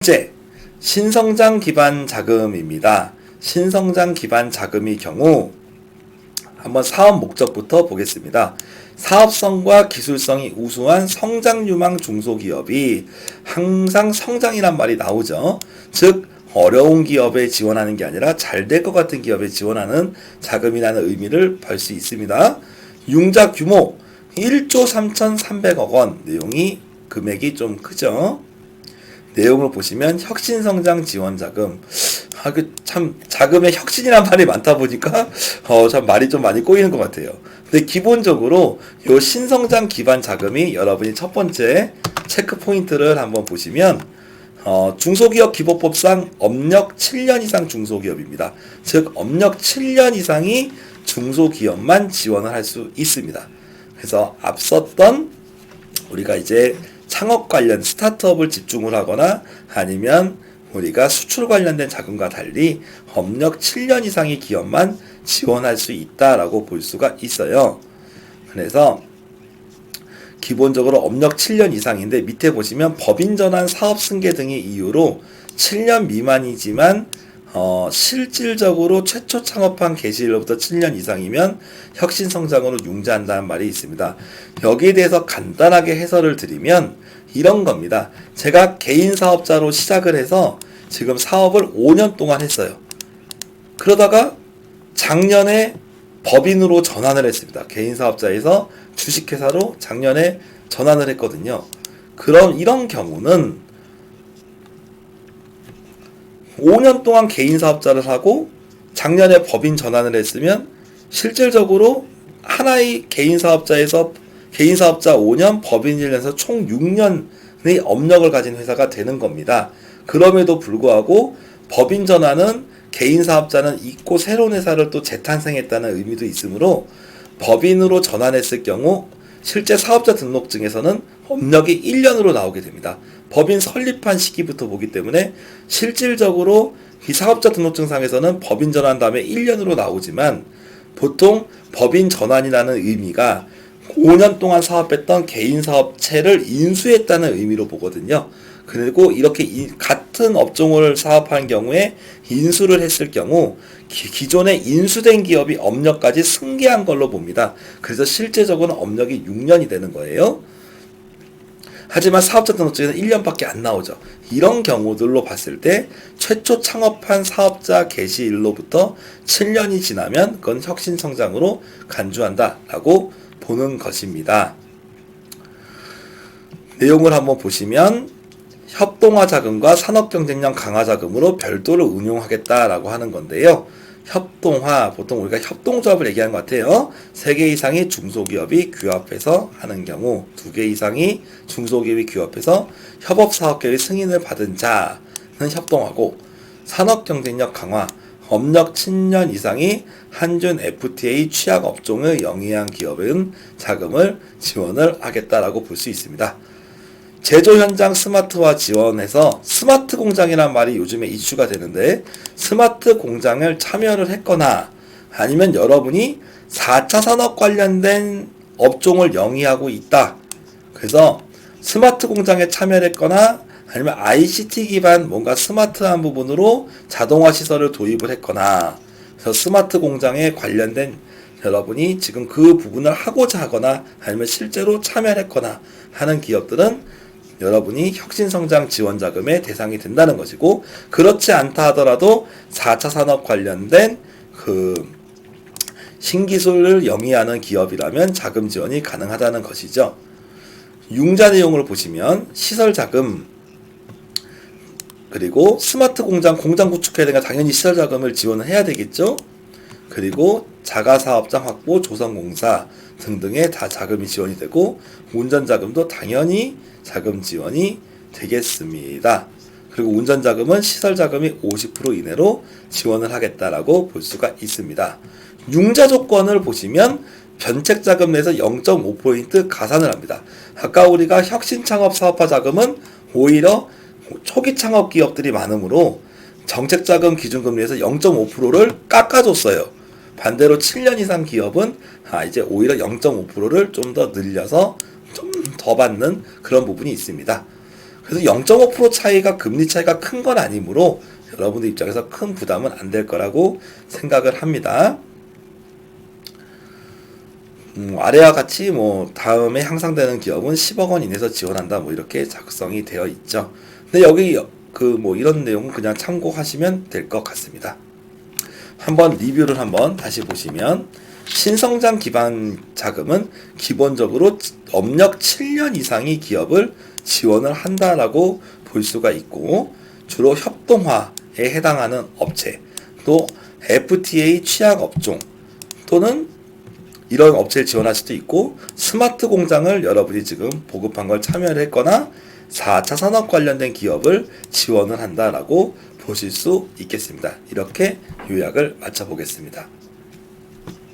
번째, 신성장 기반 자금입니다. 신성장 기반 자금의 경우 한번 사업 목적부터 보겠습니다. 사업성과 기술성이 우수한 성장 유망 중소기업이 항상 성장이란 말이 나오죠. 즉 어려운 기업에 지원하는 게 아니라 잘 될 것 같은 기업에 지원하는 자금이라는 의미를 볼 수 있습니다. 융자 규모 1조 3,300억 원, 내용이 금액이 좀 크죠. 내용을 보시면 혁신성장 지원자금, 참 자금에 혁신이란 말이 많다 보니까 참 말이 좀 많이 꼬이는 것 같아요. 근데 기본적으로 요 신성장 기반 자금이 여러분이 첫 번째 체크 포인트를 한번 보시면 중소기업 기본법상 업력 7년 이상 중소기업입니다. 즉 업력 7년 이상이 중소기업만 지원을 할 수 있습니다. 그래서 앞섰던 우리가 이제 창업 관련 스타트업을 집중을 하거나 아니면 우리가 수출 관련된 자금과 달리 업력 7년 이상의 기업만 지원할 수 있다라고 볼 수가 있어요. 그래서 기본적으로 업력 7년 이상인데 밑에 보시면 법인 전환 사업 승계 등의 이유로 7년 미만이지만 실질적으로 최초 창업한 개시일로부터 7년 이상이면 혁신성장으로 융자한다는 말이 있습니다. 여기에 대해서 간단하게 해설을 드리면 이런 겁니다. 제가 개인 사업자로 시작을 해서 지금 사업을 5년 동안 했어요. 그러다가 작년에 법인으로 전환을 했습니다. 개인 사업자에서 주식회사로 작년에 전환을 했거든요. 그럼 이런 경우는 5년 동안 개인 사업자를 하고 작년에 법인 전환을 했으면 실질적으로 하나의 개인 사업자에서 개인 사업자 5년, 법인 1년에서 총 6년의 업력을 가진 회사가 되는 겁니다. 그럼에도 불구하고 법인 전환은 개인 사업자는 잊고 새로운 회사를 또 재탄생했다는 의미도 있으므로 법인으로 전환했을 경우 실제 사업자 등록증에서는 업력이 1년으로 나오게 됩니다. 법인 설립한 시기부터 보기 때문에 실질적으로 이 사업자 등록증상에서는 법인 전환 다음에 1년으로 나오지만 보통 법인 전환이라는 의미가 5년 동안 사업했던 개인 사업체를 인수했다는 의미로 보거든요. 그리고 이렇게 같은 업종을 사업한 경우에 인수를 했을 경우 기존에 인수된 기업이 업력까지 승계한 걸로 봅니다. 그래서 실제적으로는 업력이 6년이 되는 거예요. 하지만 사업자 등록증에는 1년밖에 안 나오죠. 이런 경우들로 봤을 때 최초 창업한 사업자 개시일로부터 7년이 지나면 그건 혁신성장으로 간주한다라고 보는 것입니다. 내용을 한번 보시면 협동화 자금과 산업경쟁력 강화 자금으로 별도로 운용하겠다라고 하는 건데요. 협동화, 보통 우리가 협동조합을 얘기하는 것 같아요. 3개 이상의 중소기업이 규합해서 하는 경우 2개 이상이 중소기업이 규합해서 협업사업계획 승인을 받은 자는 협동화고, 산업경쟁력 강화, 업력 7년 이상이 한준 FTA 취약 업종을 영위한 기업은 자금을 지원을 하겠다라고 볼 수 있습니다. 제조 현장 스마트화 지원해서 스마트 공장이란 말이 요즘에 이슈가 되는데, 스마트 공장을 참여를 했거나 아니면 여러분이 4차 산업 관련된 업종을 영위하고 있다. 그래서 스마트 공장에 참여를 했거나 아니면 ICT 기반 뭔가 스마트한 부분으로 자동화 시설을 도입을 했거나, 그래서 스마트 공장에 관련된 여러분이 지금 그 부분을 하고자 하거나 아니면 실제로 참여를 했거나 하는 기업들은 여러분이 혁신성장 지원자금의 대상이 된다는 것이고, 그렇지 않다 하더라도 4차 산업 관련된 신기술을 영위하는 기업이라면 자금 지원이 가능하다는 것이죠. 융자 내용을 보시면 시설자금, 그리고 스마트 공장 구축해야 되니까 당연히 시설자금을 지원을 해야 되겠죠. 그리고 자가사업장 확보, 조성공사 등등에 다 자금이 지원이 되고, 운전자금도 당연히 자금 지원이 되겠습니다. 그리고 운전자금은 시설자금이 50% 이내로 지원을 하겠다라고 볼 수가 있습니다. 융자 조건을 보시면 변책자금 내에서 0.5% 가산을 합니다. 아까 우리가 혁신창업 사업화 자금은 오히려 초기 창업 기업들이 많으므로 정책자금 기준금리에서 0.5%를 깎아줬어요. 반대로 7년 이상 기업은 이제 오히려 0.5%를 좀 더 늘려서 좀 더 받는 그런 부분이 있습니다. 그래서 0.5% 차이가 금리 차이가 큰 건 아니므로 여러분들 입장에서 큰 부담은 안 될 거라고 생각을 합니다. 아래와 같이 다음에 향상되는 기업은 10억 원 이내에서 지원한다 이렇게 작성이 되어 있죠. 근데 여기 이런 내용은 그냥 참고하시면 될 것 같습니다. 한번 리뷰를 한번 다시 보시면 신성장 기반 자금은 기본적으로 업력 7년 이상의 기업을 지원을 한다라고 볼 수가 있고, 주로 협동화에 해당하는 업체, 또 FTA 취약 업종 또는 이런 업체를 지원할 수도 있고, 스마트 공장을 여러분이 지금 보급한 걸 참여를 했거나 4차 산업 관련된 기업을 지원을 한다라고 보실 수 있겠습니다. 이렇게 요약을 마쳐 보겠습니다.